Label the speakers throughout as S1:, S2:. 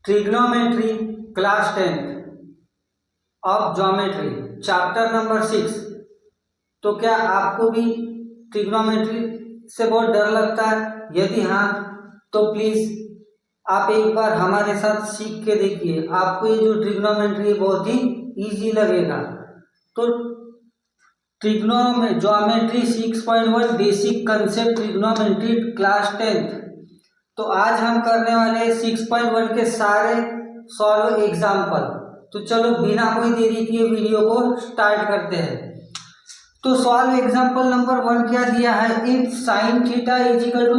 S1: Trigonometry class 10th of geometry chapter number 6। तो क्या आपको भी ट्रिग्नोमेट्री से बहुत डर लगता है? यदि हाँ तो प्लीज़ आप एक बार हमारे साथ सीख के देखिए, आपको ये जो ट्रिग्नोमेट्री है बहुत ही इजी लगेगा। तो geometry 6.1 basic concept trigonometry class 10th। तो आज हम करने वाले 6.1 के सारे सॉल्व एग्जाम्पल। तो चलो बिना कोई देरी किए वीडियो को स्टार्ट करते हैं। तो सॉल्व एग्जाम्पल नंबर 1 क्या दिया है? If sine theta is equal to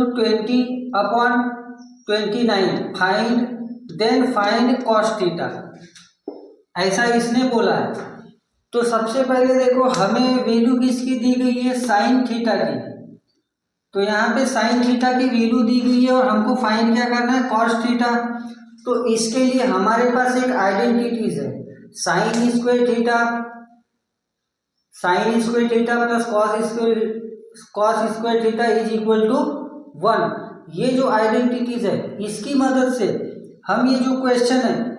S1: 20/29 find cos theta, ऐसा इसने बोला है। तो सबसे पहले देखो हमें वैल्यू किसकी दी गई है? साइन थीटा की। तो यहाँ पे साइन थीटा की वैल्यू दी गई है और हमको फाइंड क्या करना है? Cos theta. तो इसके लिए हमारे पास एक आइडेंटिटीज है, sine square theta plus cos square theta is equal to 1। ये जो आइडेंटिटीज है इसकी मदद से हम ये जो क्वेश्चन है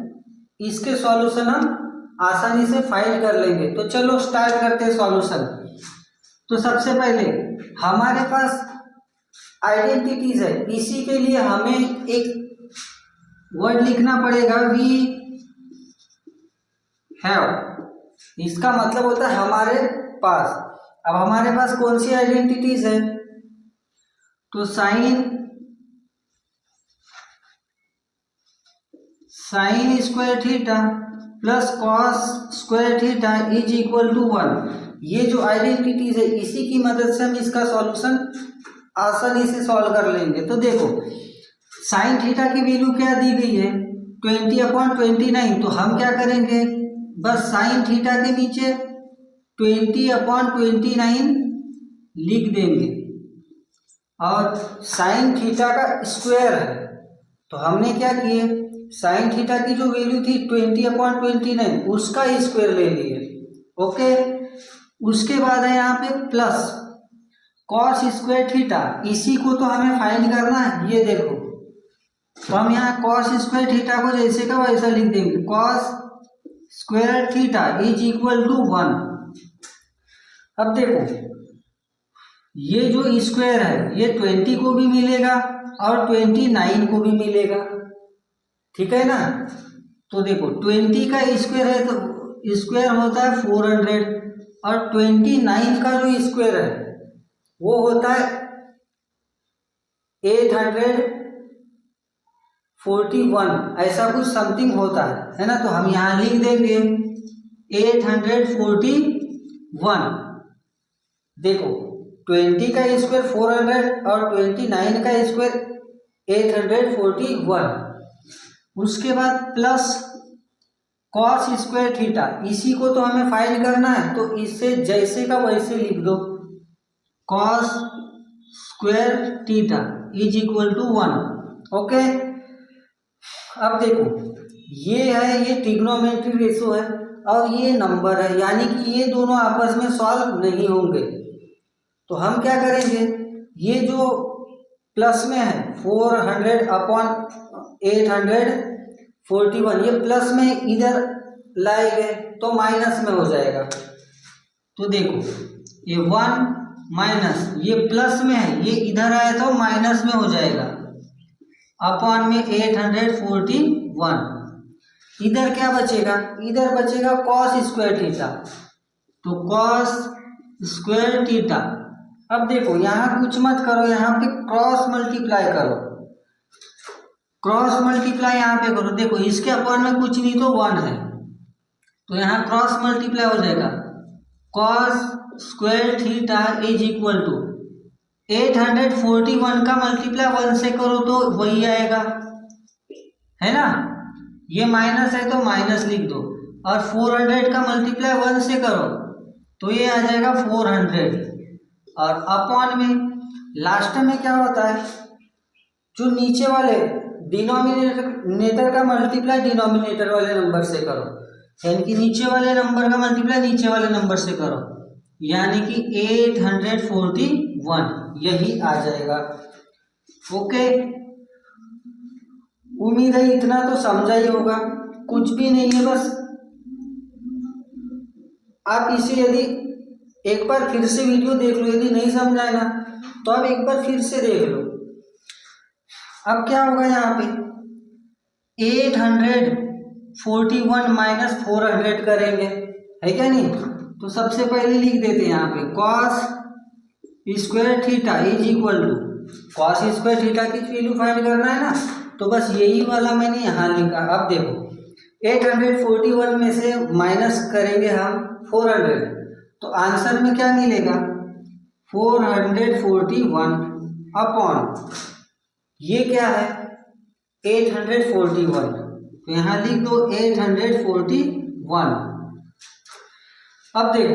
S1: इसके सॉल्यूशन हम आसानी से फाइंड कर लेंगे। तो चलो स्टार्ट करते हैं सॉल्यूशन। तो सबसे पहले हमारे पास आइडेंटिटीज है, इसी के लिए हमें एक वर्ड लिखना पड़ेगा, वी हैव। इसका मतलब होता है हमारे पास। अब हमारे पास कौन सी आइडेंटिटीज है? तो sine square theta plus cos square theta is equal to 1। ये जो आइडेंटिटीज है इसी की मदद से हम इसका सॉल्यूशन आसानी से सॉल्व कर लेंगे। तो देखो साइन थीटा की वैल्यू क्या दी गई है? 20/29। तो हम क्या करेंगे? बस साइन थीटा के नीचे 20/29 लिख देंगे और साइन थीटा का स्क्वायर है। तो हमने क्या किए? साइन थीटा की जो वैल्यू थी 20/29 उसका स्क्वायर ले लिए। ओके, उसके बाद है यहाँ पे प्लस कॉस स्क्वायर थीटा, इसी को तो हमें फाइंड करना है। ये देखो, तो हम यहाँ कॉस स्क्वायर थीटा को जैसे का वैसा लिख देंगे, cos square theta is equal to 1। अब देखो ये जो स्क्वायर है ये 20 को भी मिलेगा और 29 को भी मिलेगा, ठीक है ना? तो देखो 20 का स्क्वायर है तो स्क्वायर होता है 400 और 29 का जो स्क्वायर है वो होता है 841, ऐसा कुछ समथिंग होता है ना? तो हम यहाँ लिख देंगे 841। देखो 20 का स्क्वायर 400 और 29 का स्क्वायर 841। उसके बाद प्लस कॉस स्क्वायर थीटा, इसी को तो हमें फाइंड करना है। तो इससे जैसे का वैसे लिख दो, cos square theta is equal to 1। Okay, अब देखो ये है, ये ट्रिग्नोमेट्री रेशो है और ये नंबर है, यानी कि ये दोनों आपस में सॉल्व नहीं होंगे। तो हम क्या करेंगे? ये जो प्लस में है 400/841, ये प्लस में इधर लाएंगे तो माइनस में हो जाएगा। तो देखो ये 1 माइनस, ये प्लस में है, ये इधर आया तो माइनस में हो जाएगा, अपॉन में 841। इधर क्या बचेगा? इधर बचेगा कॉस स्क्वायर थीटा। तो कॉस स्क्वायर थीटा, अब देखो यहाँ कुछ मत करो, यहाँ पे क्रॉस मल्टीप्लाई करो, क्रॉस मल्टीप्लाई यहाँ पे करो। देखो इसके अपॉन में कुछ नहीं तो 1 है, तो यहाँ क्रॉस मल्टीप्लाई हो जाएगा। Cos square theta is equal to 841 का मल्टीप्लाई 1 से करो तो वही आएगा, है ना? ये माइनस है तो माइनस लिख दो, और 400 का मल्टीप्लाई 1 से करो तो ये आ जाएगा 400, और अपॉन में लास्ट में क्या होता है? जो नीचे वाले डिनोमिनेटर का मल्टीप्लाई डिनोमिनेटर वाले नंबर से करो, यानी कि नीचे वाले नंबर का मल्टीप्लाई नीचे वाले नंबर से करो, यानी कि 841 यही आ जाएगा। ओके, उम्मीद है इतना तो समझा ही होगा, कुछ भी नहीं है। बस आप इसे यदि एक बार फिर से वीडियो देख लो, यदि नहीं समझा है ना तो आप एक बार फिर से देख लो। अब क्या होगा यहाँ पे 841 माइनस 400 करेंगे, है क्या नहीं। तो सबसे पहले लिख देते हैं यहाँ पे cos square theta is equal to, cos square theta की वैल्यू फाइंड करना है ना, तो बस यही वाला मैंने यहाँ लिखा। अब देखो 841 में से माइनस करेंगे हम 400, तो आंसर में क्या मिलेगा 441 अपॉन ये क्या है 841, तो यहाँ लिख दो 841। अब देखो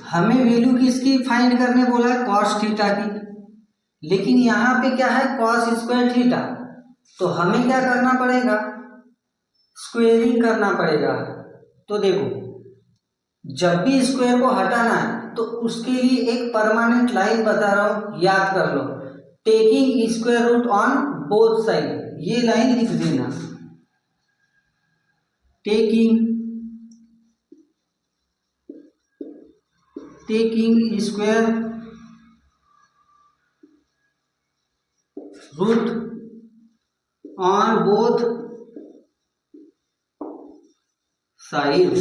S1: हमें वैल्यू किसकी फाइंड करने बोला है, कॉस थीटा की, लेकिन यहाँ पे क्या है कॉस स्क्वायर थीटा, तो हमें क्या करना पड़ेगा स्क्वेयरिंग करना पड़ेगा। तो देखो जब भी स्क्वायर को हटाना है तो उसके लिए एक परमानेंट लाइन बता रहा हूं, याद कर लो, taking square root on both side, ये लाइन लिख देना, taking square root on both side,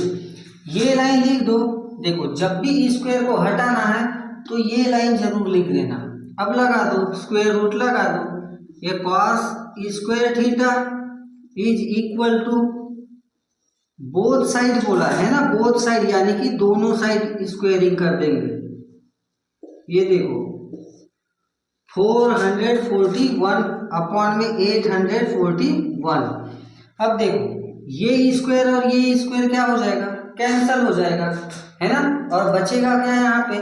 S1: ये लाइन लिख दो। देखो जब भी स्क्वायर को हटाना है तो ये लाइन जरूर लिख देना। अब लगा दो स्क्वायर रूट लगा दो, ये cos square theta is equal to both side बोला है ना, बोथ साइड यानी कि दोनों साइड स्क्वायरिंग कर देंगे। ये देखो 441 अपॉन में 841। अब देखो ये स्क्वायर और ये स्क्वायर क्या हो जाएगा कैंसल हो जाएगा, है ना, और बचेगा क्या यहाँ पे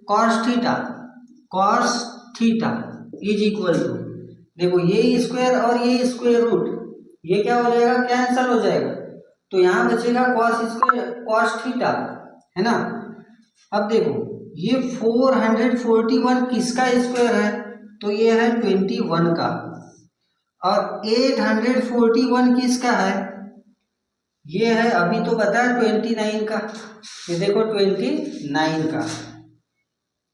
S1: cos theta is equal to, देखो ये स्क्वायर और ये स्क्वायर रूट ये क्या हो जाएगा कैंसल हो जाएगा, तो यहाँ बचेगा कॉस थीटा, है ना। अब देखो ये 441 किसका स्क्वायर है, तो ये है 21 का, और 841 किसका है, ये है अभी तो बताया 29 का, ये देखो 29 का,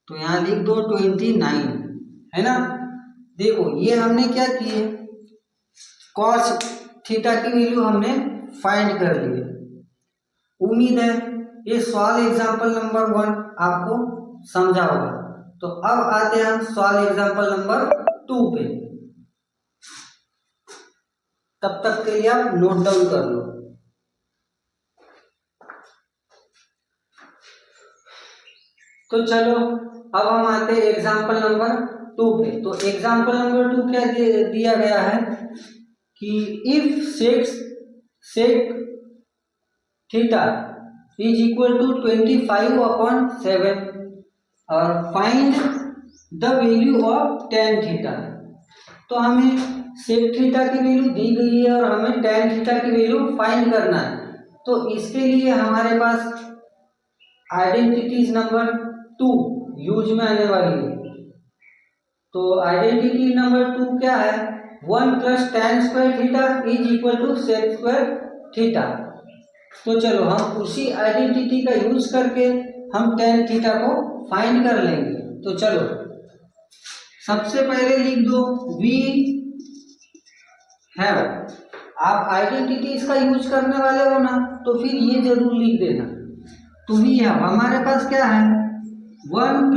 S1: तो यहाँ लिख दो 29, है ना। देखो ये हमने क्या किए कॉस थीटा की वैल्यू हमने फाइंड कर ली। उम्मीद है ये सवाल एग्जाम्पल नंबर 1 आपको समझा होगा। तो अब आते हैं हम सवाल एग्जाम्पल नंबर 2 पे, तब तक के लिए आप नोट डाउन कर लो। तो चलो अब हम आते हैं एग्जाम्पल नंबर 2 पे। तो एग्जाम्पल नंबर 2 क्या दिया गया है कि if sec theta is equal to 25/7 और find the value of tan theta. तो हमें सेक थीटा की वैल्यू दी गई है और हमें tan थीटा की वैल्यू फाइंड करना है। तो इसके लिए हमारे पास आइडेंटिटीज नंबर 2 यूज में आने वाली है। तो आइडेंटिटी नंबर 2 क्या है 1 + tan square theta is equal to sec square theta. तो चलो हम उसी आइडेंटिटी का यूज करके हम tan थीटा को फाइंड कर लेंगे। तो चलो सबसे पहले लिख दो वी हैव, आप आइडेंटिटी इसका यूज करने वाले हो ना तो फिर ये जरूर लिख देना। तो वी हैव हमारे पास क्या है 1 +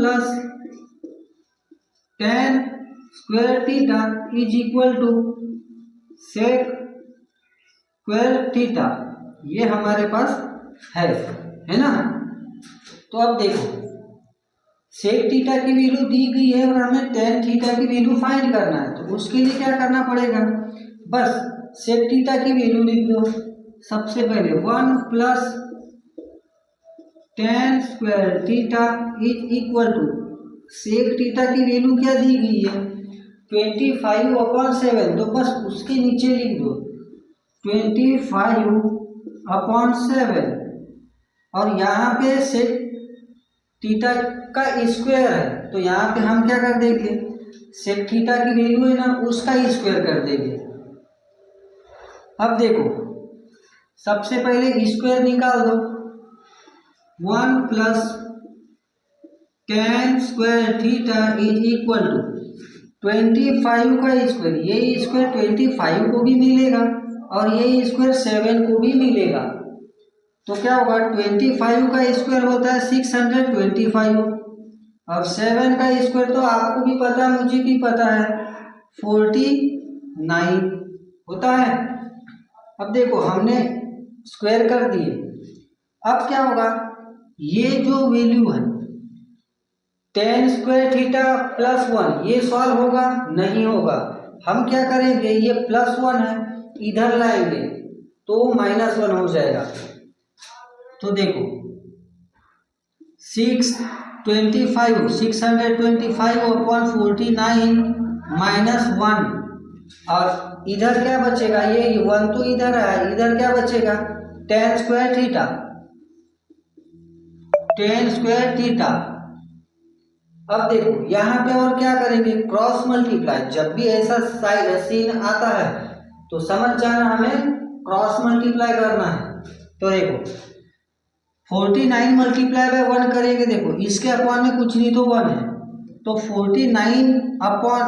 S1: tan square theta is equal to sec square theta, ये हमारे पास है ना। तो अब देखो सेक थीटा की वैल्यू दी गई है और हमें tan थीटा की वैल्यू फाइंड करना है। तो उसके लिए क्या करना पड़ेगा, बस सेक थीटा की वैल्यू लिख दो। सबसे पहले 1 + tan square theta is equal to sec theta की वैल्यू क्या दी गई है 25/7, तो बस उसके नीचे लिख दो 25/7 और यहाँ पे सेक थीटा का स्क्वायर है, तो यहाँ पे हम क्या कर देंगे सेक थीटा की वैल्यू है ना उसका स्क्वायर कर देंगे। अब देखो सबसे पहले स्क्वायर निकाल दो, 1 plus tan square theta is equal to 25 का स्क्वायर, ये स्क्वायर 25 को भी मिलेगा और ये स्क्वायर 7 को भी मिलेगा। तो क्या होगा, 25 का स्क्वायर होता है 625 और 7 का स्क्वायर तो आपको भी पता है मुझे भी पता है 49 होता है। अब देखो हमने स्क्वायर कर दिए, अब क्या होगा, ये जो वैल्यू है tan स्क्वायर थीटा प्लस 1 ये सॉल्व होगा नहीं होगा। हम क्या करेंगे, ये प्लस 1 है इधर लाएंगे तो -1 हो जाएगा। तो देखो 625 अपॉन 49 -1 और इधर क्या बचेगा, ये 1 तो इधर है, इधर क्या बचेगा tan स्क्वायर थीटा। अब देखो यहाँ पे और क्या करेंगे, क्रॉस मल्टीप्लाई। जब भी ऐसा सीन आता है तो समझ जाना हमें क्रॉस मल्टीप्लाई करना है। तो देखो 49 मल्टीप्लाई बाय 1 करेंगे, देखो इसके अपॉन में कुछ नहीं तो 1 है, तो 49 अपॉन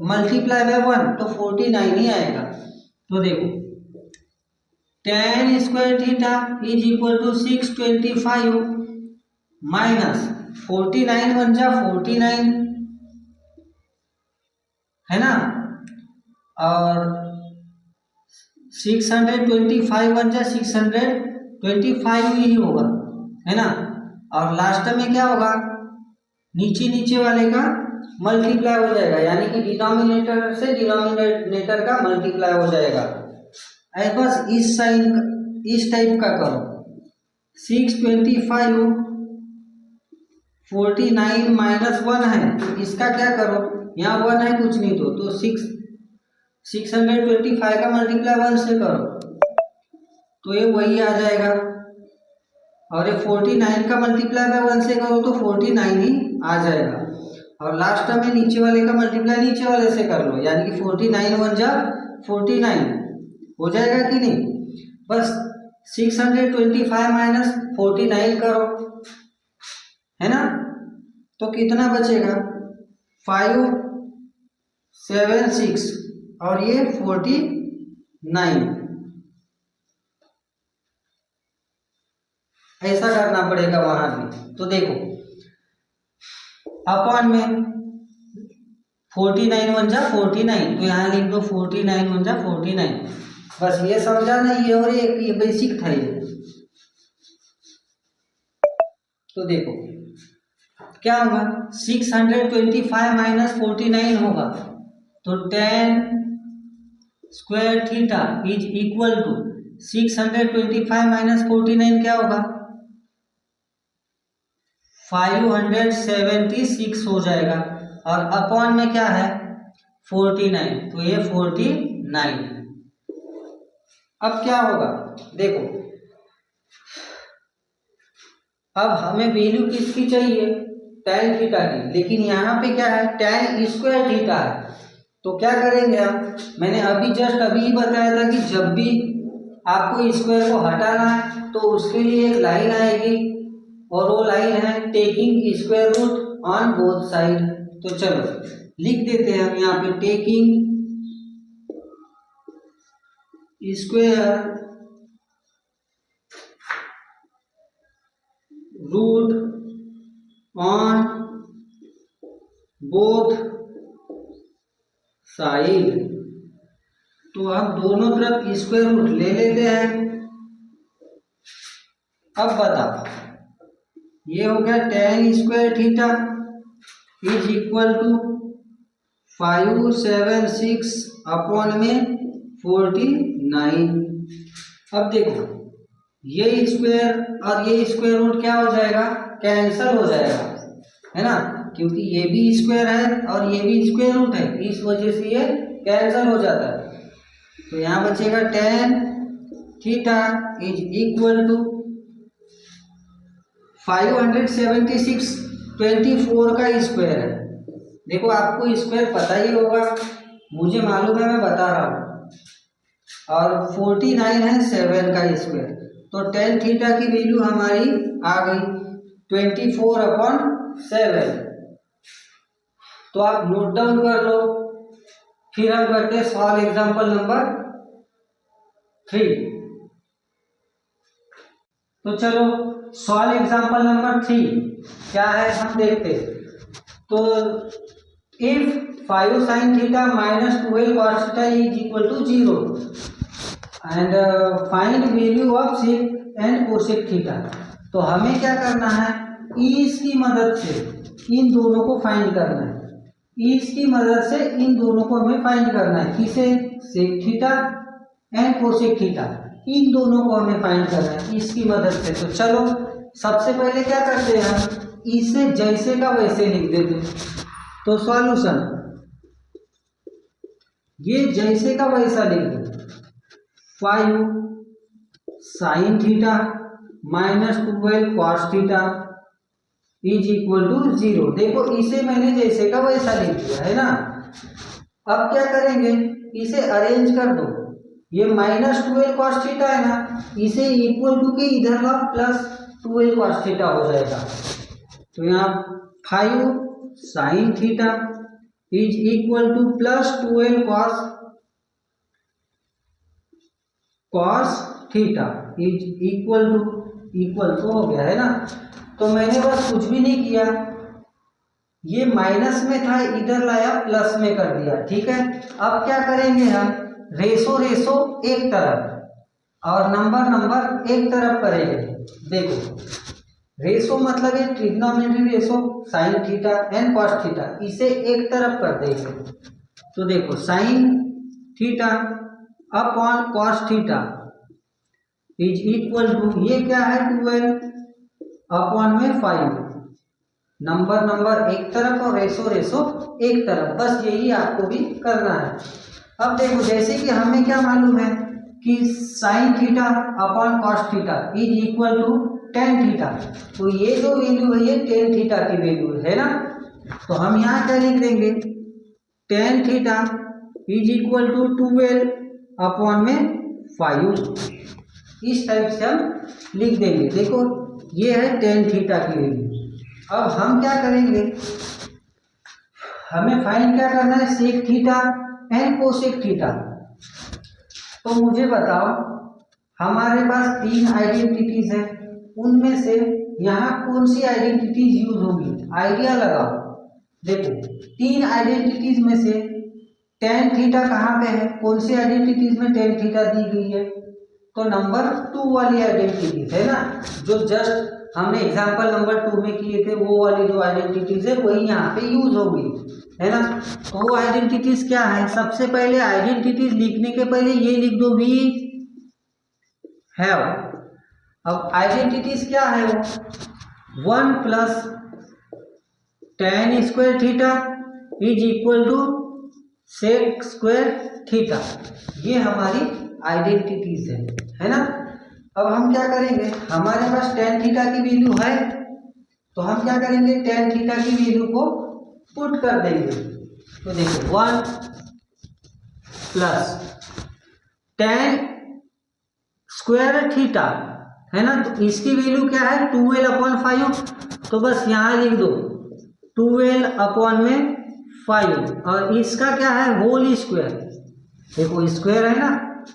S1: मल्टीप्लाई बाय 1 तो 49 ही आएगा। तो देखो tan square theta is equal to 625 minus 49 बन जा 49 है ना, और 625 बन जा 625 ही होगा है ना। और लास्ट में क्या होगा, नीचे वाले का मल्टीप्लाई हो जाएगा, यानी कि डिनोमिनेटर से डिनोमिनेटर का मल्टीप्लाई हो जाएगा। ऐसे बस इस साइन इस टाइप का करो, 625 49 -1 है तो इसका क्या करो, यहाँ 1 है कुछ नहीं तो 625 का मल्टीप्लाई 1 से करो तो ये वही आ जाएगा, और ये 49 का मल्टीप्लाई बाय 1 से करो तो 49 ही आ जाएगा। और लास्ट में नीचे वाले का मल्टीप्लाई नीचे वाले से कर लो, यानी कि 49 बन जा 49 हो जाएगा कि नहीं। बस 625 माइनस 49 करो है ना, तो कितना बचेगा 576 और ये 49। ऐसा करना पड़ेगा वहां भी। तो देखो अपॉन में 49 बन जा 49, तो यहाँ लिख दो 49 बन जा 49। बस ये समझा नहीं है, और ये बेसिक था ये। तो देखो क्या होगा, 625 माइनस 49 होगा, तो tan square theta is equal to 625 minus 49 क्या होगा 576 हो जाएगा, और अपॉन में क्या है 49, तो ये 49। अब क्या होगा देखो, अब हमें वैल्यू किसकी चाहिए tan थीटा की, लेकिन यहाँ पे क्या है tan स्क्वायर थीटा है। तो क्या करेंगे हम, मैंने अभी ही बताया था कि जब भी आपको स्क्वायर को हटाना है तो उसके लिए एक लाइन आएगी, और वो लाइन है taking square root on both side. तो चलो लिख देते हैं हम यहाँ पे taking square root on both side. तो अब दोनों तरफ स्क्वायर रूट ले लेते हैं। अब बताओ, ये हो गया tan square theta is equal to 576 upon में 49। अब देखो ये स्क्वायर और ये स्क्वायर रूट क्या हो जाएगा, कैंसल हो जाएगा है ना, क्योंकि ये भी स्क्वायर है और ये भी स्क्वायर रूट है, इस वजह से ये कैंसल हो जाता है। तो यहाँ बचेगा tan theta is equal to 576 24 का स्क्वायर है। देखो आपको स्क्वायर पता ही होगा, मुझे मालूम है, मैं बता रहा हूँ। और 49 है 7 का स्क्वायर। तो टेन थीटा की वैल्यू हमारी आ गई 24/7। तो आप नोट डाउन कर लो। फिर हम करते हैं सॉल्व एग्जांपल नंबर 3। तो चलो सॉल्व एग्जांपल नंबर 3 क्या है हम देखते हैं। तो if 5 sin theta minus 12 cos theta is equal to 0 and find value of sec and cosec theta. तो हमें क्या करना है, इस की मदद से इन दोनों को फाइंड करना है। इस की मदद से इन दोनों को हमें फाइंड करना है। किसे? Sec theta and cosec theta, इन दोनों को हमें फाइंड करना है इसकी मदद से। तो चलो सबसे पहले क्या करते हैं, हम इसे जैसे का वैसे लिख देते हैं। तो सॉल्यूशन ये जैसे का वैसा लिख दो। 5 sin theta minus 12 cos theta is equal to 0। देखो इसे मैंने जैसे का वैसा लिख दिया है ना। अब क्या करेंगे, इसे अरेंज कर दो। ये माइनस 12 cos थीटा है ना, इसे इक्वल टू के इधर का प्लस 12 cos थीटा हो जाएगा। तो यहाँ 5 sin theta is equal two plus 12 cos theta is equal तो हो गया है ना। तो मैंने बस कुछ भी नहीं किया, ये माइनस में था इधर लाया प्लस में कर दिया, ठीक है। अब क्या करेंगे हम, रेशो एक तरफ और नंबर एक तरफ करेंगे। देखो रेशो मतलब ये trigonometry ratio sine theta and cos theta, इसे एक तरफ कर देंगे। तो देखो sine theta upon cos theta is equal to, ये क्या है 12 अपॉन में 5। नंबर एक तरफ और रेशो एक तरफ, बस यही आपको भी करना है। अब देखो जैसे कि हमें क्या मालूम है कि sine theta upon cos theta is equal to tan theta. तो ये जो वैल्यू है ये टेन थीटा की वैल्यू है ना। तो हम यहाँ क्या लिख देंगे, tan theta is equal to 12 upon में 5। इस टाइप से हम लिख देंगे। देखो ये है टेन थीटा की वैल्यू। अब हम क्या करेंगे, हमें फाइंड क्या करना है, sec theta and cosec theta. तो मुझे बताओ हमारे पास 3 आइडेंटिटीज है, उनमें से यहाँ कौन सी आइडेंटिटीज यूज होगी, आइडिया लगाओ। देखो 3 आइडेंटिटीज में से टेन थीटा कहाँ पे है, कौन सी आइडेंटिटीज में टेन थीटा दी गई है, तो नंबर 2 वाली आइडेंटिटीज है ना, जो जस्ट हमने एग्जाम्पल नंबर 2 में किए थे, वो वाली जो आइडेंटिटीज है वही यहाँ पे यूज होगी, है ना। तो वो आइडेंटिटीज क्या है, सबसे पहले आइडेंटिटीज लिखने के पहले ये लिख दो वी हैव। अब आइडेंटिटीज क्या है वो 1 plus tan square theta is equal to sec square theta, ये हमारी आइडेंटिटीज है ना। अब हम क्या करेंगे, हमारे पास टेन थीटा की वैल्यू है, तो हम क्या करेंगे, टेन थीटा की वैल्यू को पुट कर देंगे। तो देखो 1 प्लस टेन स्क्वायर थीटा है ना, तो इसकी वैल्यू क्या है 12/5। तो बस यहाँ लिख दो 12/5 और इसका क्या है होल स्क्वायर। देखो स्क्वायर है ना,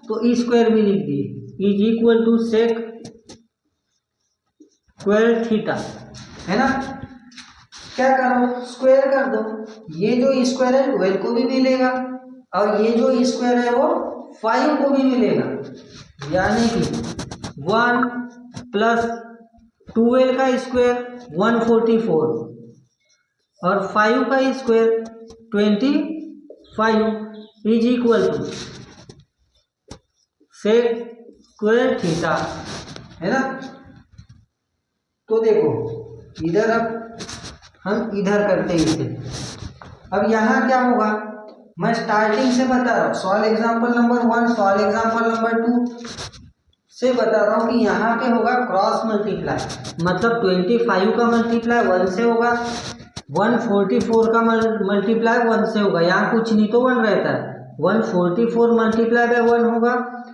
S1: तो स्क्वायर भी लिख दिए is equal to sec square theta, है ना। क्या करो, स्क्वायर कर दो। ये जो स्क्वायर है 12 को भी मिलेगा और ये जो स्क्वायर है वो 5 को भी मिलेगा, यानी कि 1 प्लस 12 का स्क्वायर 144 और 5 का square 25 is equal to sec square theta, है ना। तो देखो इधर अब हम इधर करते हैं इसे। अब यहाँ क्या होगा, मैं स्टार्टिंग से बता रहा हूँ, solve example number 1 solve example number 2 से बता रहा हूँ कि यहाँ पे होगा क्रॉस मल्टीप्लाई, मतलब 25 का मल्टीप्लाई 1 से होगा, 144 का मल्टीप्लाई 1 से होगा। यहाँ कुछ नहीं तो 1 रहता है, 144 मल्टीप्लाई बाय 1 होगा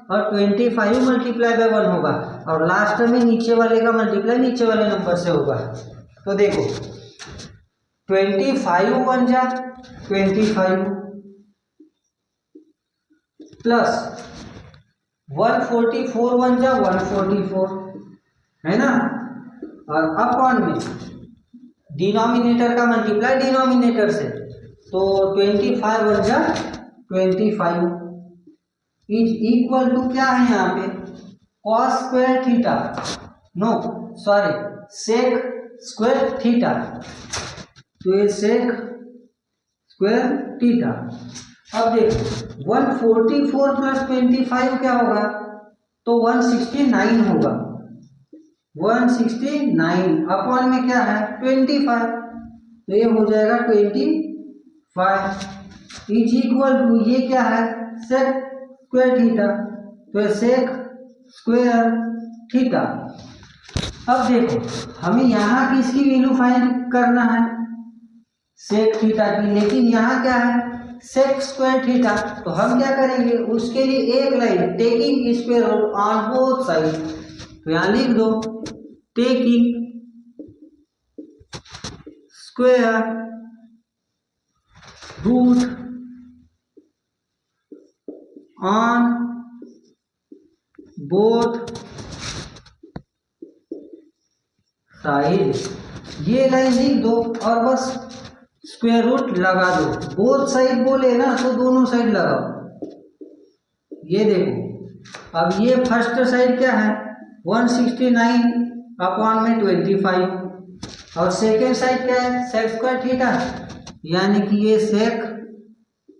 S1: और 25 मल्टीप्लाई बाय 1 होगा और लास्ट में नीचे वाले का मल्टीप्लाई नीचे वाले नंबर से होगा। तो देखो 25 1 जा 25 प्लस 144 1 जा 144 है ना, और अपॉन में डिनोमिनेटर का मल्टीप्लाई डिनोमिनेटर से, तो 25 1 जा 25 इज इक्वल टू क्या है यहाँ पे cos square theta, no sorry sec square theta, तो ये सेक स्क्वायर थीटा। अब देखो 144 प्लस 25 क्या होगा, तो 169 होगा, 169 अपॉन में क्या है 25, तो ये हो जाएगा 25 इज इक्वल टू ये क्या है सेक स्क्वायर थीटा, तो ये सेक स्क्वायर थीटा। अब देखो हमें यहाँ किसकी वैल्यू फाइंड करना है सेक थीटा की, लेकिन यहाँ क्या है सेक स्क्वायर थीटा, तो हम क्या करेंगे उसके लिए एक line taking square root on both side, तो यहाँ लिख दो taking square root on both side, ये लाइन लिख दो और बस स्क्वायर रूट लगा दो, बोथ साइड बोले ना तो दोनों साइड लगाओ। ये देखो अब ये फर्स्ट साइड क्या है 169 अपॉन में 25 और सेकेंड साइड क्या है सेक स्क्वायर थीटा, यानी कि ये सेक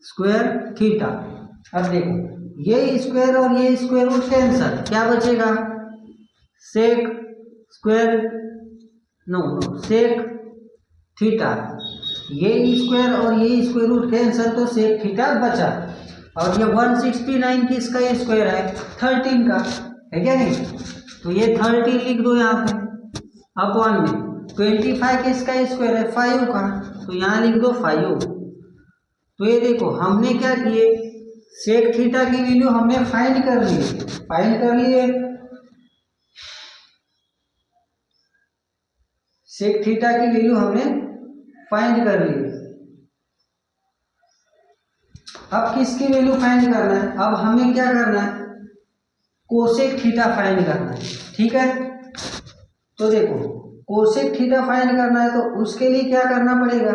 S1: स्क्वायर थीटा। अब देखो ये स्क्वायर और ये स्क्वायर रूट कैंसल, क्या बचेगा sec square no sec theta, ये स्क्वायर और ये स्क्वायर रूट कैंसल, तो सेक थीटा बचा। और ये 169 किसका स्क्वायर है 13 का है क्या नहीं, तो ये 13 लिख दो यहाँ पे अपॉन में 25 किसका स्क्वायर है 5 का, तो यहाँ लिख दो 5। तो ये देखो हमने क्या किए सेक थीटा की वैल्यू हमने फाइंड कर लिए, सेक थीटा की वैल्यू हमने फाइंड कर ली। अब किसकी वैल्यू फाइंड करना है, अब हमें क्या करना है कोसेक थीटा फाइंड करना है, ठीक है। तो देखो कोसेक थीटा फाइंड करना है तो उसके लिए क्या करना पड़ेगा,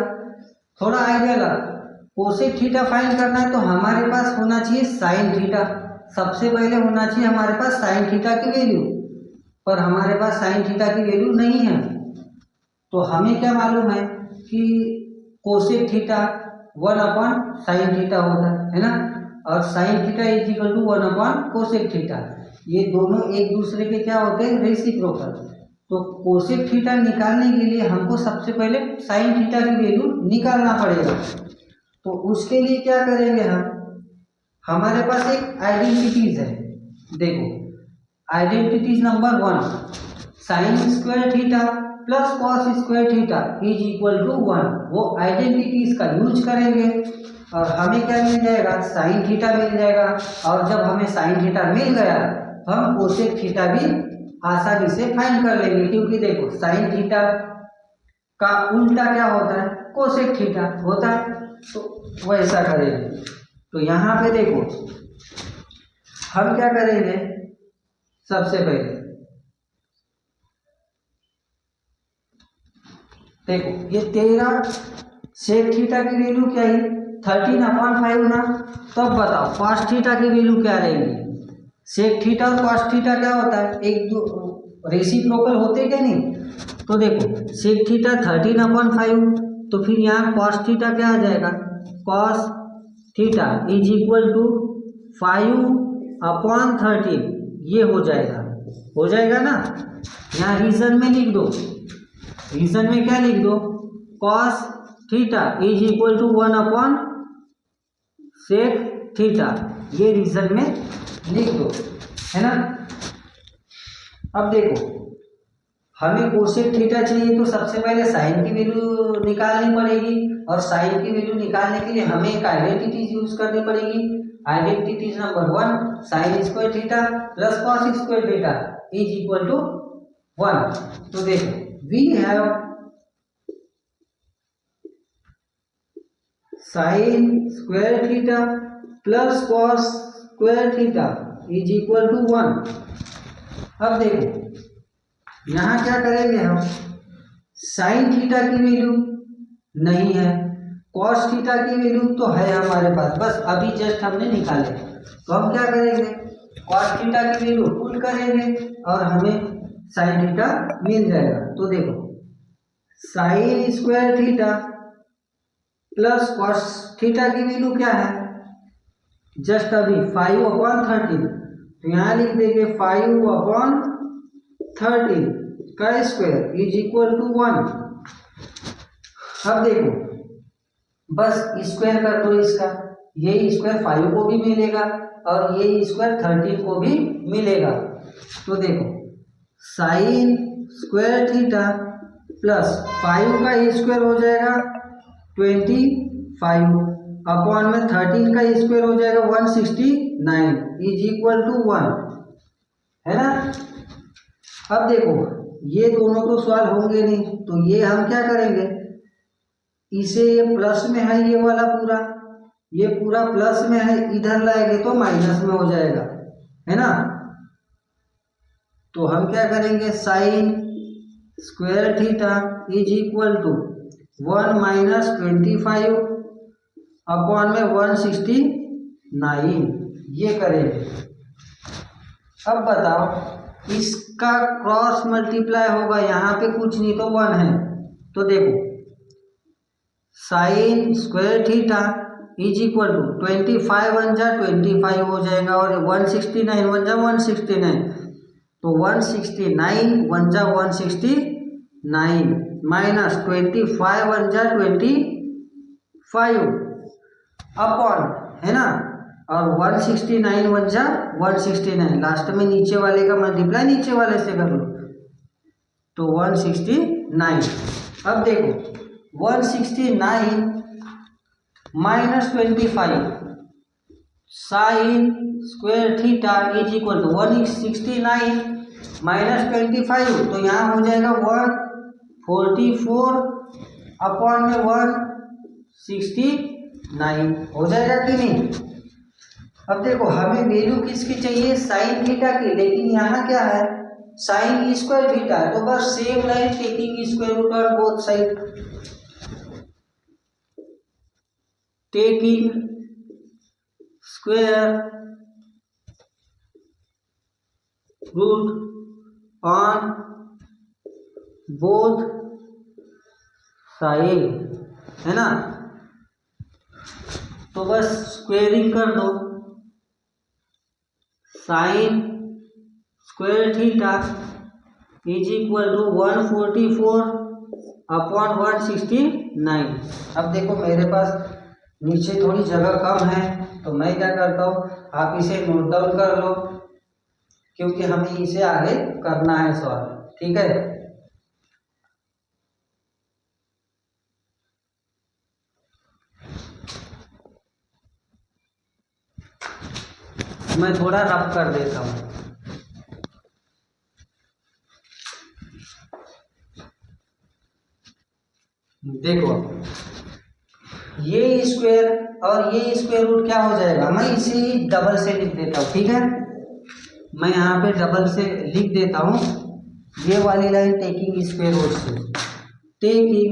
S1: थोड़ा आइडिया लगा। कोसेक थीटा फाइंड करना है तो हमारे पास होना चाहिए साइन थीटा, सबसे पहले होना चाहिए हमारे पास साइन थीटा की वैल्यू, पर हमारे पास साइन थीटा की वैल्यू नहीं है। तो हमें क्या मालूम है कि cosec theta 1 upon sine theta होता है ना, और sine theta is equal to 1 upon cosec theta, ये दोनों एक दूसरे के क्या होते हैं रेसिप्रोकल। तो कोसेक थीटा निकालने के लिए हमको सबसे पहले साइन थीटा की वैल्यू निकालना पड़ेगा। तो उसके लिए क्या करेंगे हम, हमारे पास एक आइडेंटिटीज है, देखो identities number 1 sine square theta plus cos square theta is equal to 1, वो आइडेंटिटीज का यूज करेंगे और हमें क्या मिल जाएगा साइन थीटा मिल जाएगा। और जब हमें साइन थीटा मिल गया तो हम कोसेक थीटा भी आसानी से फाइंड कर लेंगे, क्योंकि देखो साइन थीटा का उल्टा क्या होता है कोसेक थीटा होता है, तो वैसा करेंगे। तो यहाँ पे देखो हम क्या करेंगे, सबसे पहले देखो ये 13 सेक थीटा की वैल्यू क्या है 13/5 ना, तब बताओ कॉस थीटा की वैल्यू क्या रहेगी। सेक थीटा और कॉस थीटा क्या होता है एक दो रेसिप्रोकल होते क्या नहीं। तो देखो सेक थीटा 13/5, तो फिर यहाँ कॉस थीटा क्या आ जाएगा cos theta is equal to 5/13, ये हो जाएगा ना। यहाँ रीजन में लिख दो, रीजन में क्या लिख दो cos theta is equal to 1 upon sec theta, ये रीजन में लिख दो, है ना। अब देखो हमें कोसेक थीटा चाहिए तो सबसे पहले साइन की वैल्यू निकालनी पड़ेगी, और साइन की वैल्यू निकालने के लिए हमें एक आइडेंटिटीज यूज करनी पड़ेगी। Identities number 1, sine square theta plus cos square theta is equal to 1। तो देखो we have sine square theta plus cos square theta is equal to 1। अब देखो यहाँ क्या करेंगे हम, साइन थीटा की वैल्यू नहीं है, कॉस थीटा की वैल्यू तो है हमारे पास, बस अभी जस्ट हमने निकाले। तो हम क्या करेंगे, कॉस थीटा की वैल्यू पुट करेंगे और हमें साइन थीटा मिल जाएगा। तो देखो sine square theta plus cos theta की वैल्यू क्या है, जस्ट अभी 5/13, तो यहाँ लिख देंगे 5/13 का स्क्वायर इज इक्वल टू 1। अब देखो बस स्क्वायर कर दो इसका, ये स्क्वायर 5 को भी मिलेगा और ये स्क्वायर 13 को भी मिलेगा। तो देखो साइन स्क्वायर थीटा प्लस 5 का स्क्वायर हो जाएगा 25 अपॉन में 13 का स्क्वायर हो जाएगा 169 इज इक्वल टू 1, है ना। अब देखो ये दोनों तो सॉल्व होंगे नहीं, तो ये हम क्या करेंगे, इसे ये प्लस में है, ये वाला पूरा, ये पूरा प्लस में है, इधर लाएंगे तो माइनस में हो जाएगा, है ना। तो हम क्या करेंगे, sine square theta is equal to 1 minus 25 upon में 169, ये करेंगे। अब बताओ इसका क्रॉस मल्टीप्लाई होगा, यहाँ पे कुछ नहीं तो 1 है, तो देखो sine square theta is equal to 25 1 जा 25 हो जाएगा और 169 1 जा 169, तो 169 1 जा 169 माइनस 25 1 जा 25 अपॉन, है ना, और 169 1 जा 169, लास्ट में नीचे वाले का मल्टीप्लाई नीचे वाले से कर लो, तो 169। अब देखो 169 minus 25 sine square theta is equal to 169 minus 25, तो यहाँ हो जाएगा 144 अपॉन में 169 हो जाएगा कि नहीं। अब देखो हमें वैल्यू किसकी चाहिए, साइन थीटा की, लेकिन यहाँ क्या है, साइन स्क्वायर थीटा है, तो बस same line taking square root on both side, taking square root on both side, है ना। तो बस स्क्वेयरिंग कर दो, sine square theta is equal to 144 upon 169। अब देखो मेरे पास नीचे थोड़ी जगह कम है, तो मैं क्या करता हूँ, आप इसे नोट डाउन कर लो, क्योंकि हमें इसे आगे करना है सॉल्व, ठीक है। मैं थोड़ा रफ कर देता हूँ। देखो ये स्क्वायर और ये स्क्वायर रूट क्या हो जाएगा, मैं इसे डबल से लिख देता हूँ, ठीक है। मैं यहाँ पे डबल से लिख देता हूँ, ये वाली लाइन टेकिंग स्क्वायर रूट से, taking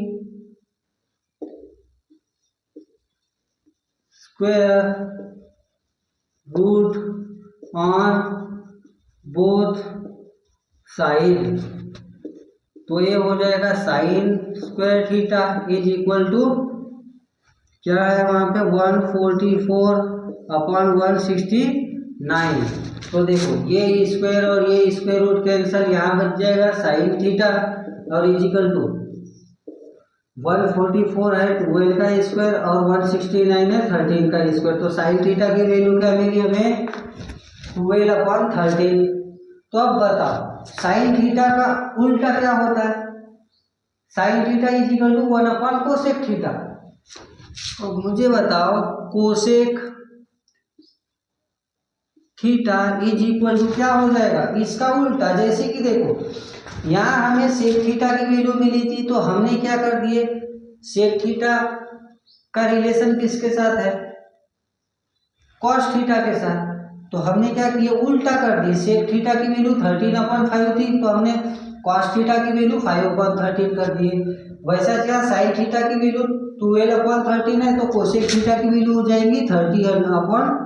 S1: square root on both side, तो ये हो जाएगा sine square theta is equal to क्या है वहाँ पे 144 अपॉन 169। तो देखो ये स्क्वायर और ये स्क्वायर रूट कैंसल, यहाँ बच जाएगा साइन थीटा और इज इक्वल टू 144 है 12 का स्क्वायर और 169 है 13 का स्क्वायर, तो साइन थीटा की वैल्यू क्या मिली हमें 12/13। तो अब बताओ साइन थीटा का उल्टा क्या होता है, sine theta is equal to 1 upon cosec theta. तो मुझे बताओ cosec theta is equal to क्या हो जाएगा, इसका उल्टा। जैसे कि देखो यहाँ हमें सेक थीटा की वैल्यू मिली थी, तो हमने क्या कर दिए, सेक थीटा का रिलेशन किसके साथ है, कॉस थीटा के साथ। तो हमने क्या किया, उल्टा कर दिए। सेक थीटा की वैल्यू 13/5 थी, तो हमने कॉस थीटा की वैल्यू 5/13 कर दिए। वैसा क्या साइन थीटा की वैल्यू 12/13 है, तो कोसेक थीटा की वैल्यू हो जाएगी 30/12।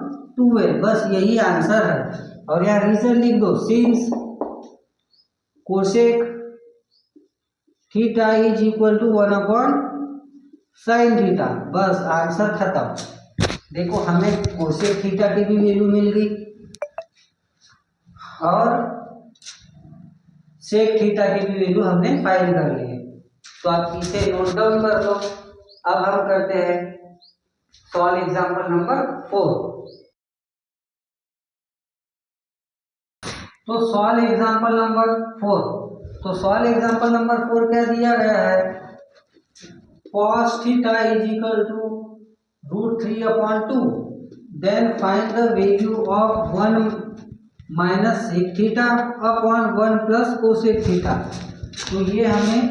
S1: बस यही आंसर है। और यहाँ रीजन लिख दो, since cosec theta is equal to 1/sin theta. बस आंसर खत्म। देखो हमें कोसेक थीटा की भी वैल्यू मिल गई और सेक थीटा की भी वैल्यू हमने फाइंड कर ली है। तो आप इसे नोट डाउन कर लो। अब हम करते हैं सॉल्व एग्जांपल नंबर 4। तो सॉल्व एग्जांपल नंबर 4। तो सॉल्व एग्जांपल नंबर 4 क्या दिया गया है, cos theta is equal to √3/2, then find the value of 1 minus sec theta upon 1 plus cosec theta. तो ये हमें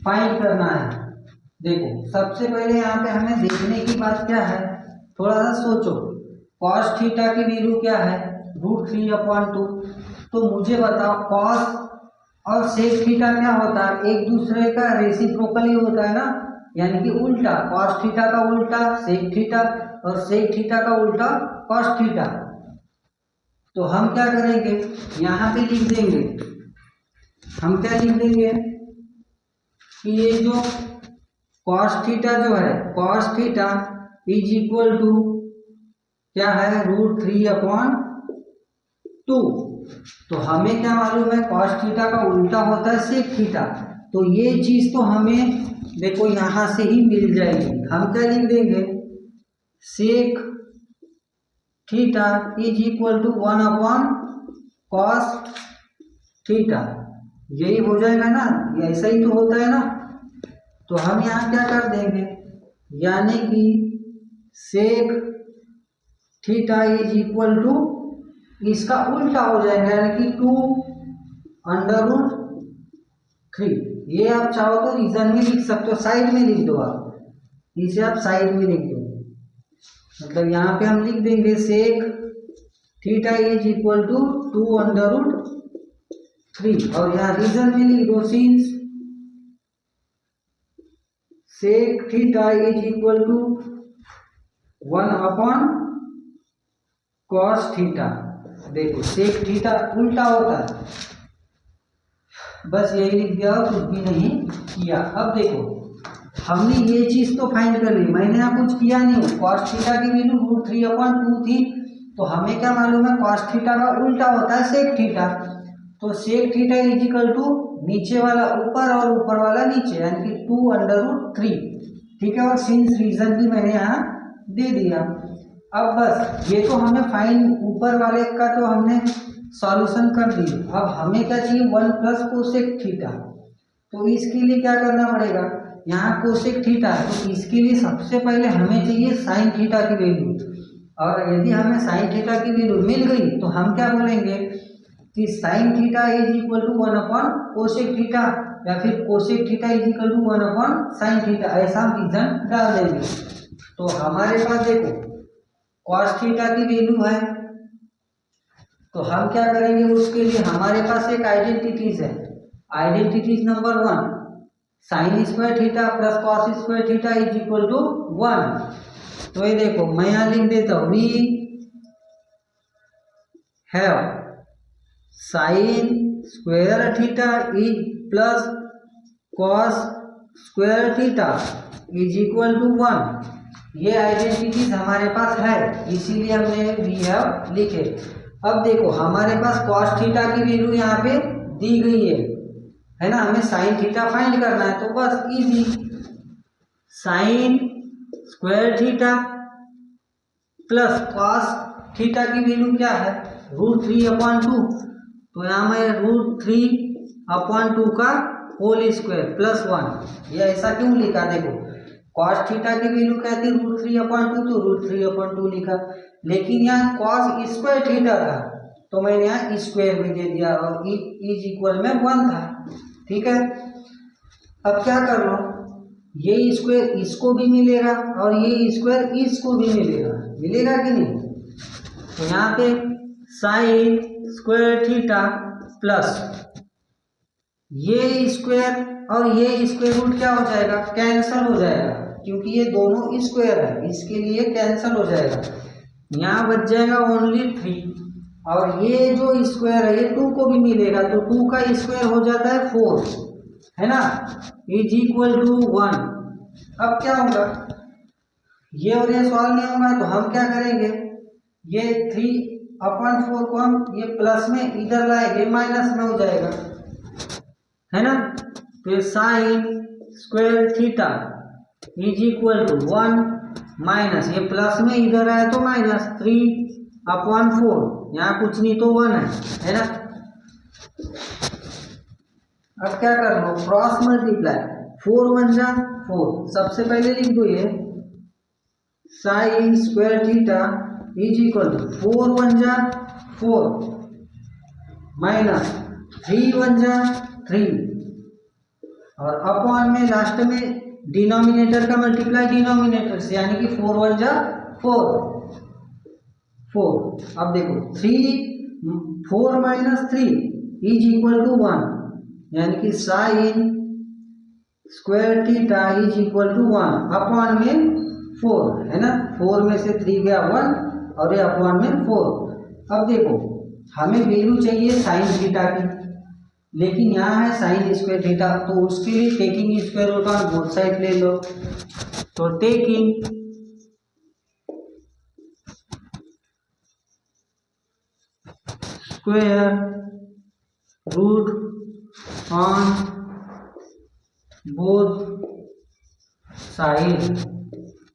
S1: फाइंड करना है। देखो सबसे पहले यहाँ पे हमें देखने की बात क्या है, थोड़ा सा सोचो। cos थीटा की वैल्यू क्या है, √3/2। तो मुझे बताओ cos और सेक थीटा क्या होता है, एक दूसरे का रेसिप्रोकली होता है ना, यानी कि उल्टा। cos थीटा का उल्टा सेक थीटा और सेक थीटा का उल्टा cos थीटा। तो हम क्या करेंगे, यहाँ पे लिख देंगे, हम क्या लिख देंगे कि ये जो cos थीटा जो है, cos theta is equal to क्या है, √3/2। तो हमें क्या मालूम है, cos थीटा का उल्टा होता है सेक थीटा। तो ये चीज तो हमें देखो यहां से ही मिल जाएगी। हम क्या लिख देंगे, sec theta is equal to 1/cos theta. यही हो जाएगा ना, ऐसा ही तो होता है ना। तो हम यहाँ क्या कर देंगे, यानी कि sec theta is equal to इसका उल्टा हो जाएगा, यानी कि 2√3। ये आप चाहो तो रीजन में लिख सकते हो, साइड में लिख दो आप, इसे आप साइड में लिख दो। मतलब यहाँ पे हम लिख देंगे sec theta is equal to 2√3 और यहाँ रीजन में लिख दो, since sec theta is equal to 1/cos theta. देखो सेक थीटा उल्टा होता है, बस यही लिख दिया, कुछ भी नहीं किया। अब देखो हमने ये चीज तो फाइंड कर ली, मैंने यहाँ कुछ किया नहीं हूँ। cos थीटा की वैल्यू √3/2 थी, तो हमें क्या मालूम है, cos थीटा का उल्टा होता है सेक थीटा। तो sec theta is equal to नीचे वाला ऊपर और ऊपर वाला नीचे, यानी कि 2√3। ठीक है, और सिंस रीजन भी मैंने यहाँ दे दिया। अब बस ये तो हमें फाइन ऊपर वाले का तो हमने सॉल्यूशन कर दिया। अब हमें क्या चाहिए, 1 प्लस कोसेक थीटा। तो इसके लिए क्या करना पड़ेगा, यहाँ कोसेक थीटा है तो इसके लिए सबसे पहले हमें चाहिए साइन थीटा की वैल्यू। और यदि हमें साइन थीटा की वैल्यू मिल गई तो हम क्या बोलेंगे कि sine theta is equal to 1/कोसेक थीटा, या फिर cosec theta is equal to 1/साइन थीटा, ऐसा हम रीजन डाल देंगे। तो हमारे पास देखो cos थीटा की वैल्यू है, तो हम क्या करेंगे, उसके लिए हमारे पास एक आइडेंटिटीज है। Identities number 1, sine square theta plus cos square theta is equal to 1। तो ये देखो मैं यहाँ लिख देता हूँ, we have sine square theta is plus cos square theta is equal to 1। ये आइडेंटिटीज हमारे पास है, इसीलिए हमने वी हैव लिखे। अब देखो हमारे पास cos थीटा की वैल्यू यहाँ पे दी गई है ना, हमें साइन थीटा फाइंड करना है। तो बस easy, sign square theta plus cos theta की वैल्यू क्या है, √3/2। तो यहाँ मैं √3/2 का होल स्क्वायर प्लस 1, ये ऐसा क्यों लिखा? देखो कॉस थीटा की वैल्यू क्या थी? √3/2, तो √3/2 लिखा, लेकिन यहाँ कॉस स्क्वायर थीटा था तो मैंने यहाँ स्क्वायर भी दे दिया और इज इक्वल में 1 था। ठीक है, अब क्या कर लो, ये स्क्वायर इसको भी मिलेगा और ये स्क्वायर इसको भी मिलेगा, मिलेगा कि नहीं? तो यहाँ पे साइन स्क्वायर थीटा प्लस ये स्क्वायर और ये स्क्वायर रूट क्या हो जाएगा? कैंसल हो जाएगा, क्योंकि ये दोनों स्क्वायर है, इसके लिए कैंसल हो जाएगा। यहाँ बच जाएगा ओनली 3, और ये जो स्क्वायर है ये 2 को भी मिलेगा, तो 2 का स्क्वायर हो जाता है 4, है ना, इज इक्वल टू 1। अब क्या होगा, ये और ये सॉल्व नहीं होगा, तो हम क्या करेंगे, ये 3/4 को हम ये प्लस में इधर लाएंगे, माइनस में हो जाएगा, है ना। तो sine square theta is equal to 1 minus, ये प्लस में इधर आया तो माइनस 3/4, यहाँ कुछ नहीं तो 1 है ना। अब क्या कर लो, क्रॉस मल्टीप्लाई, 4 1 जा 4, सबसे पहले लिख दो ये sine square theta is equal to 4 1 जा 4 माइनस 3 1 जा 3, और अपॉन में लास्ट में डिनोमिनेटर का मल्टीप्लाई डिनोमिनेटर से, यानी कि 4 1 जा 4 4। अब देखो 4 माइनस 3 इज इक्वल टू 1, यानी कि sine square theta is equal to 1 upon में 4, है ना, 4 में से 3 गया 1 और ये अपॉन में 4। अब देखो हमें वैल्यू चाहिए साइन थीटा की, लेकिन यहाँ है साइन स्क्वायर थीटा, तो उसके लिए taking square root on both side ले लो। तो taking square root on both side,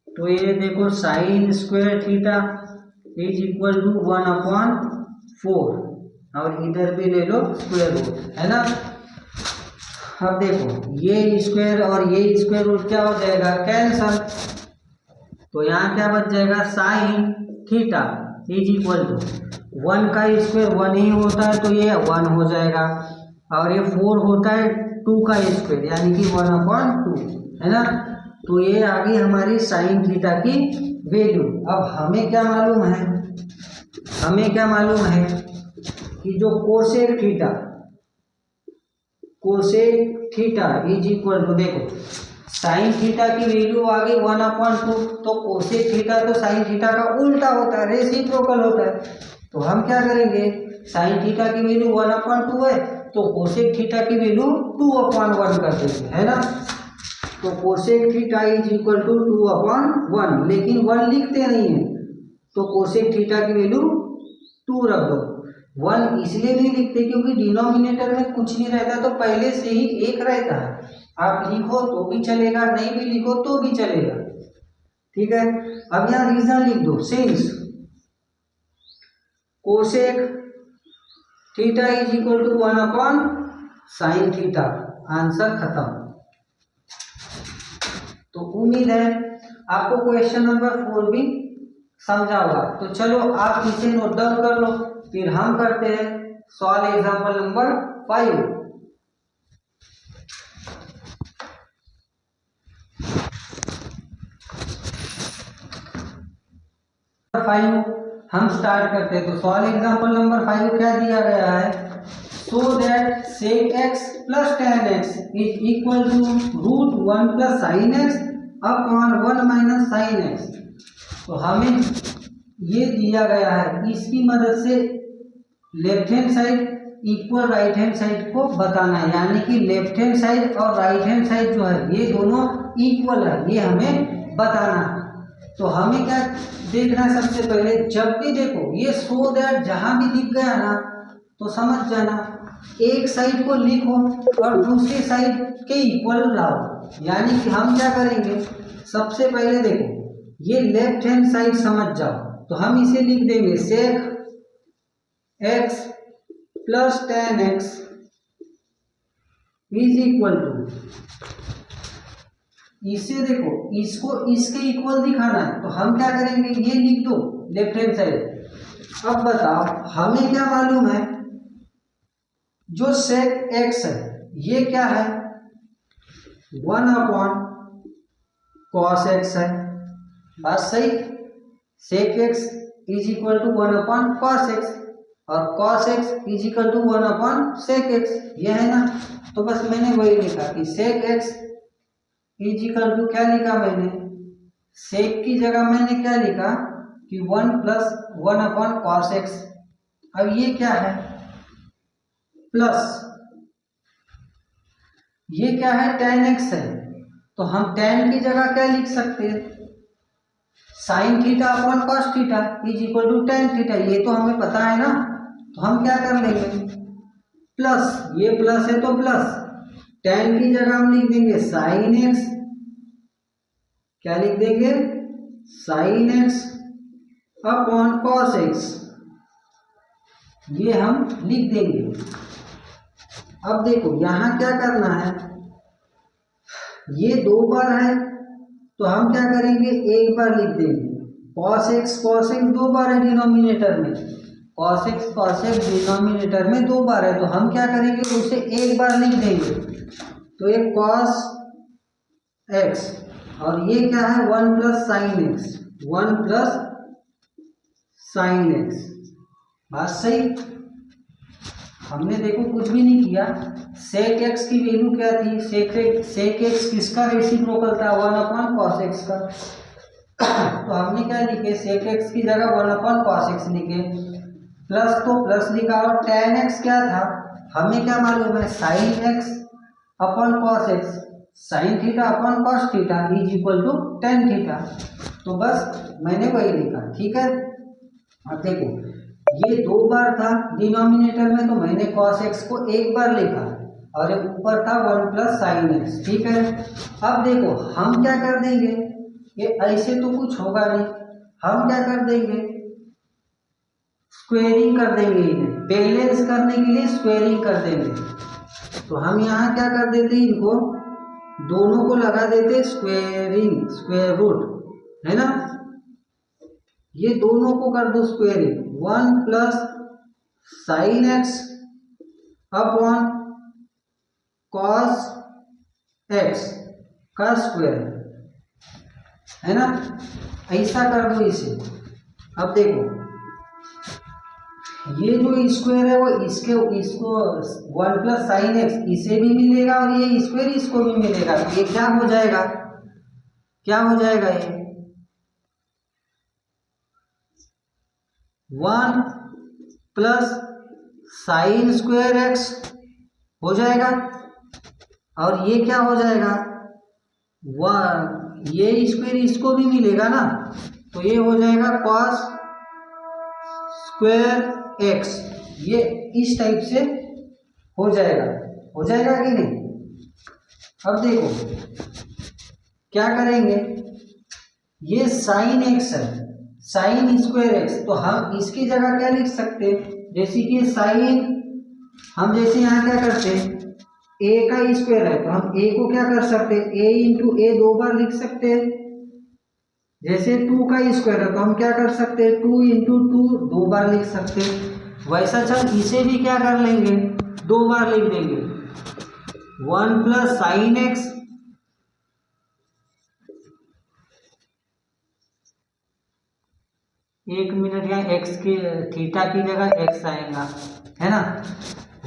S1: तो ये देखो sine square theta is equal to 1/4, और इधर भी ले लो स्क्वायर रूट, है ना। अब देखो ये स्क्वायर और ये स्क्वायर रूट क्या हो जाएगा? कैंसल। तो यहाँ क्या बच जाएगा? Sine theta is equal to 1 का स्क्वायर 1 ही होता है, तो ये 1 हो जाएगा, और ये 4 होता है 2 का स्क्वायर, यानी कि 1/2, है ना। तो ये आ गई हमारी साइन थीटा की वैल्यू। अब हमें क्या मालूम है, हमें क्या मालूम है कि जो cosec theta is equal to, देखो साइन थीटा की वैल्यू आ गई 1/2, तो कोसेक थीटा तो साइन थीटा का उल्टा होता है, रेसिप्रोकल होता है। तो हम क्या करेंगे, साइन थीटा की वैल्यू 1/2 है, तो कोसेक थीटा की वैल्यू 2/1 कर देंगे, है ना। तो cosec theta is equal to 2/1, लेकिन 1 लिखते नहीं है, तो कोसेक थीटा की वैल्यू 2 रख दो। 1 इसलिए नहीं लिखते क्योंकि डिनोमिनेटर में कुछ नहीं रहता, तो पहले से ही 1 रहता है। आप लिखो तो भी चलेगा, नहीं भी लिखो तो भी चलेगा, ठीक है। अब यहाँ रीजन लिख दो, since cosec theta is equal to 1/sin theta, answer खत्म। तो उम्मीद है आपको क्वेश्चन नंबर 4 भी समझा होगा। तो चलो आप इसे नोट डाउन कर लो, फिर हम करते हैं सॉल्व एग्जांपल नंबर 5। हम स्टार्ट करते हैं। तो सॉल्व एग्जांपल नंबर 5 क्या दिया गया है, so that sec x plus tan x is equal to √1 plus sin x upon 1 minus sin x। तो हमें ये दिया गया है, इसकी मदद से left hand side equal right hand side को बताना है, यानी कि लेफ्ट हैंड साइड और राइट हैंड साइड जो है ये दोनों इक्वल है, ये हमें बताना है। तो हमें क्या देखना है, सबसे पहले जब भी देखो ये सो दैट जहां भी दिख गया ना तो समझ जाना, एक साइड को लिखो और दूसरी साइड के इक्वल लाओ। यानी कि हम क्या करेंगे, सबसे पहले देखो ये लेफ्ट हैंड साइड समझ जाओ, तो हम इसे लिख देंगे sec x plus tan x is equal to, इसे देखो, इसको इसके इक्वल दिखाना है तो हम क्या करेंगे, ये लिख दो लेफ्ट हैंड साइड। अब बताओ हमें क्या मालूम है, जो सेक एक्स है ये क्या है, 1 कॉस एक्स है। बात सही, sec x is equal to 1 cos x और cos x is equal to 1 sec x, ये है ना। तो बस मैंने वही लिखा कि sec x is equal to, क्या लिखा मैंने, सेक की जगह मैंने क्या लिखा कि 1 प्लस 1 कॉस एक्स। अब ये क्या है, प्लस ये क्या है, tan x है, तो हम tan की जगह क्या लिख सकते हैं, sine theta upon cos theta is equal to tan theta, ये तो हमें पता है ना। तो हम क्या कर लेंगे, प्लस, ये प्लस है तो प्लस, tan की जगह हम लिख देंगे साइन एक्स, क्या लिख देंगे, sign x upon cos x, ये हम लिख देंगे। अब देखो यहां क्या करना है, ये 2 बार है तो हम क्या करेंगे, एक बार लिख देंगे, कॉस एक्स 2 बार है डिनोमिनेटर में, कॉस एक्स डिनोमिनेटर में 2 बार है तो हम क्या करेंगे, उसे एक बार लिख देंगे। तो ये कॉस एक्स और ये क्या है, 1 plus sine x, 1 plus sine x. बात सही, हमने देखो कुछ भी नहीं किया। सेक एक्स की वैल्यू क्या थी, सेक एक्स किसका रेसिप्रोकल था, 1 कॉस एक्स का। तो हमने क्या लिखे, सेक एक्स की जगह 1 कॉस एक्स लिखे, प्लस तो प्लस लिखा, और tan एक्स क्या था, हमें क्या मालूम है, sine x upon cos x, sine theta upon cos theta is equal to tan theta. तो बस मैंने वही लिखा, ठीक है। अब देखो ये 2 बार था डिनोमिनेटर में तो मैंने कॉस एक्स को एक बार लिखा और ये ऊपर था 1 प्लस साइन एक्स, ठीक है। अब देखो हम क्या कर देंगे, ये ऐसे तो कुछ होगा नहीं, हम क्या कर देंगे, स्क्वेयरिंग कर देंगे, इन्हें बैलेंस करने के लिए स्क्वेयरिंग कर देंगे। तो हम यहाँ क्या कर देते हैं, इनको दोनों को लगा देते स्क्वेयरिंग, स्क्वेयर रूट है ना, ये दोनों को कर दो squaring, 1 plus sine x upon cos x का स्क्वायर है ना, ऐसा कर दो इसे। अब देखो ये जो स्क्वायर है वो इसको 1 प्लस साइन एक्स इसे भी मिलेगा और ये स्क्वायर इसको भी मिलेगा, तो ये क्या हो जाएगा, क्या हो जाएगा, ये 1 प्लस साइन स्क्वायर एक्स हो जाएगा और ये क्या हो जाएगा, ये स्क्वायर इसको भी मिलेगा ना, तो ये हो जाएगा कॉस स्क्वायर एक्स, ये इस टाइप से हो जाएगा कि नहीं। अब देखो क्या करेंगे, ये साइन एक्स है, साइन स्क्वायर एक्स, तो हम इसकी जगह क्या लिख सकते हैं, जैसे कि साइन, हम जैसे यहाँ क्या करते हैं, ए का स्क्वायर है तो हम ए को क्या कर सकते हैं, ए इंटू ए 2 बार लिख सकते हैं। जैसे 2 का स्क्वायर है तो हम क्या कर सकते हैं, 2 इंटू 2 2 बार लिख सकते हैं। वैसा चल इसे भी क्या कर लेंगे, 2 बार लिख देंगे, 1 प्लस साइन एक्स एक मिनट, यहाँ एक्स की थीटा की जगह एक्स आएगा है ना,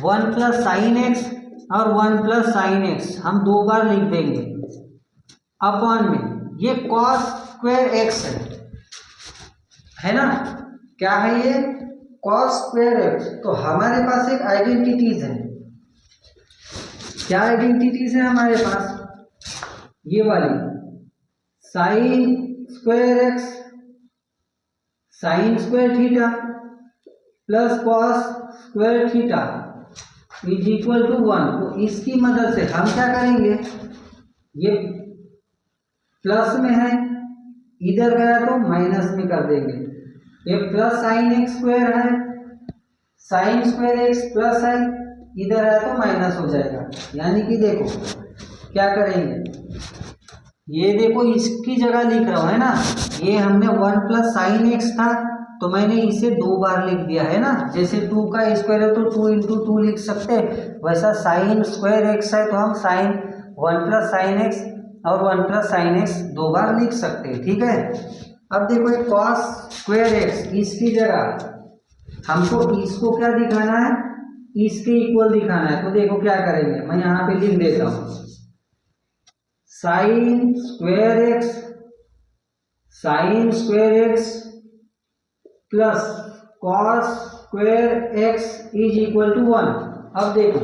S1: 1 प्लस साइन एक्स और 1 प्लस साइन एक्स हम 2 बार लिख देंगे अपॉन में ये कॉस स्क्वायर एक्स है ना, क्या है ये कॉस स्क्वायर एक्स। तो हमारे पास एक आइडेंटिटीज है, क्या आइडेंटिटीज है हमारे पास, ये वाली sine square x sine square theta plus cos square theta is equal to 1। तो इसकी मदद से हम क्या करेंगे, ये प्लस में है इधर गया तो माइनस में कर देंगे, ये प्लस साइन एक्स स्क्वायर है, साइन स्क्वायर एक्स प्लस है, इधर है तो माइनस हो जाएगा। यानी कि देखो क्या करेंगे, ये देखो इसकी जगह लिख रहा हूँ है ना, ये हमने 1 प्लस साइन एक्स था तो मैंने इसे 2 बार लिख दिया है ना। जैसे 2 का स्क्वायर है तो 2 इंटू 2 लिख सकते हैं, वैसा साइन स्क्वायर एक्स है तो हम साइन 1 प्लस साइन एक्स और 1 प्लस साइन एक्स 2 बार लिख सकते हैं। ठीक है, अब देखो एक कॉस स्क्वायर एक्स, इसकी जगह हमको इसको क्या दिखाना है, इसके इक्वल दिखाना है। तो देखो क्या करेंगे, मैं यहाँ पे लिख देता हूँ sine square x plus cos square x is equal to 1। अब देखो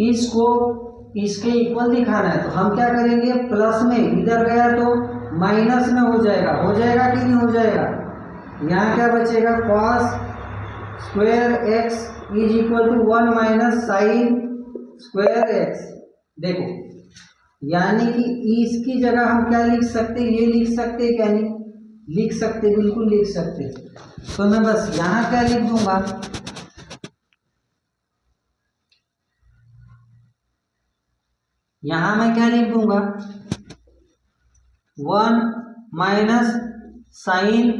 S1: इसको इसके इक्वल दिखाना है तो हम क्या करेंगे, प्लस में इधर गया तो माइनस में हो जाएगा कि नहीं हो जाएगा। यहाँ क्या बचेगा, cos square x is equal to 1 minus sine square x. देखो यानी कि इसकी जगह हम क्या लिख सकते, ये लिख सकते क्या नहीं लिख सकते, बिल्कुल लिख सकते। तो मैं बस यहाँ क्या लिख दूंगा, यहाँ मैं क्या लिख दूंगा 1 माइनस साइन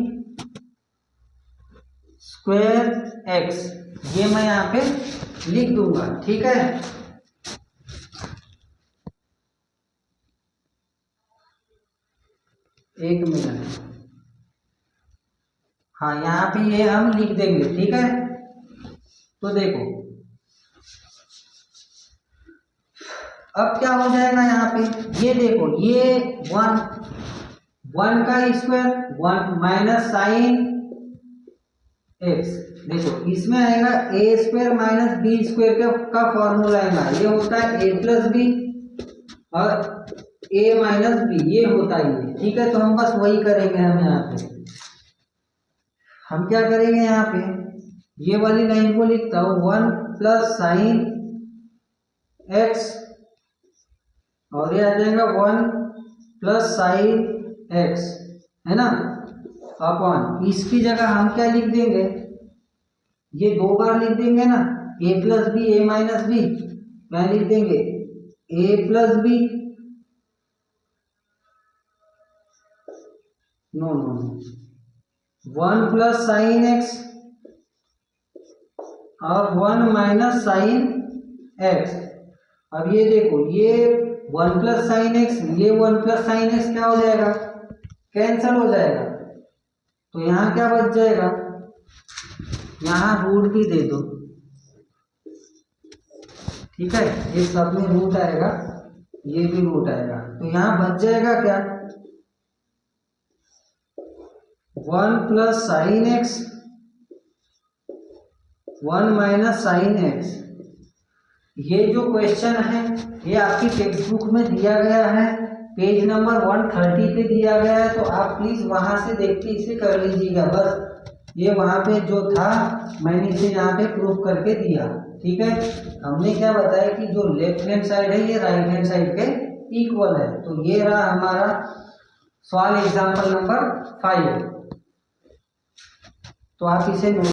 S1: स्क्वायर एक्स, ये मैं यहाँ पे लिख दूंगा। ठीक है, एक मिनट, हाँ यहाँ पे ये हम लिख देंगे। ठीक है, तो देखो अब क्या हो जाएगा यहाँ पे, ये देखो ये 1 का स्क्वायर 1 माइनस साइन एक्स, देखो इसमें आएगा ए स्क्वायर माइनस बी स्क्वायर का फॉर्मूला आएगा, ये होता है ए प्लस बी और ए माइनस बी, ये होता है ये। ठीक है, तो हम बस वही करेंगे। हम यहाँ पे हम क्या करेंगे, यहाँ पे ये वाली लाइन को लिखता हूँ 1 प्लस साइन एक्स और ये आ जाएगा 1 प्लस साइन एक्स, है ना, अपॉन इसकी जगह हम क्या लिख देंगे, ये 2 बार लिख देंगे ना, A plus B A minus B, क्या लिख देंगे A plus B, no 1 plus sine x और 1 माइनस साइन एक्स। अब ये देखो ये 1 प्लस साइन एक्स, ये 1 प्लस साइन एक्स क्या हो जाएगा, कैंसल हो जाएगा। तो यहाँ क्या बच जाएगा, यहाँ रूट भी दे दो। ठीक है, ये सब में रूट आएगा, ये भी रूट आएगा, तो यहाँ बच जाएगा क्या 1 plus sine x 1 minus sine x. ये जो क्वेश्चन है ये आपकी टेक्स्ट बुक में दिया गया है, पेज नंबर 130 पे दिया गया है, तो आप प्लीज वहां से देख के इसे कर लीजिएगा। बस ये वहां पे जो था मैंने इसे यहाँ पे प्रूफ करके दिया। ठीक है, हमने क्या बताया कि जो लेफ्ट हैंड साइड है ये राइट हैंड साइड के इक्वल है। तो ये रहा हमारा सवाल एग्जाम्पल नंबर 5। तो आप इसे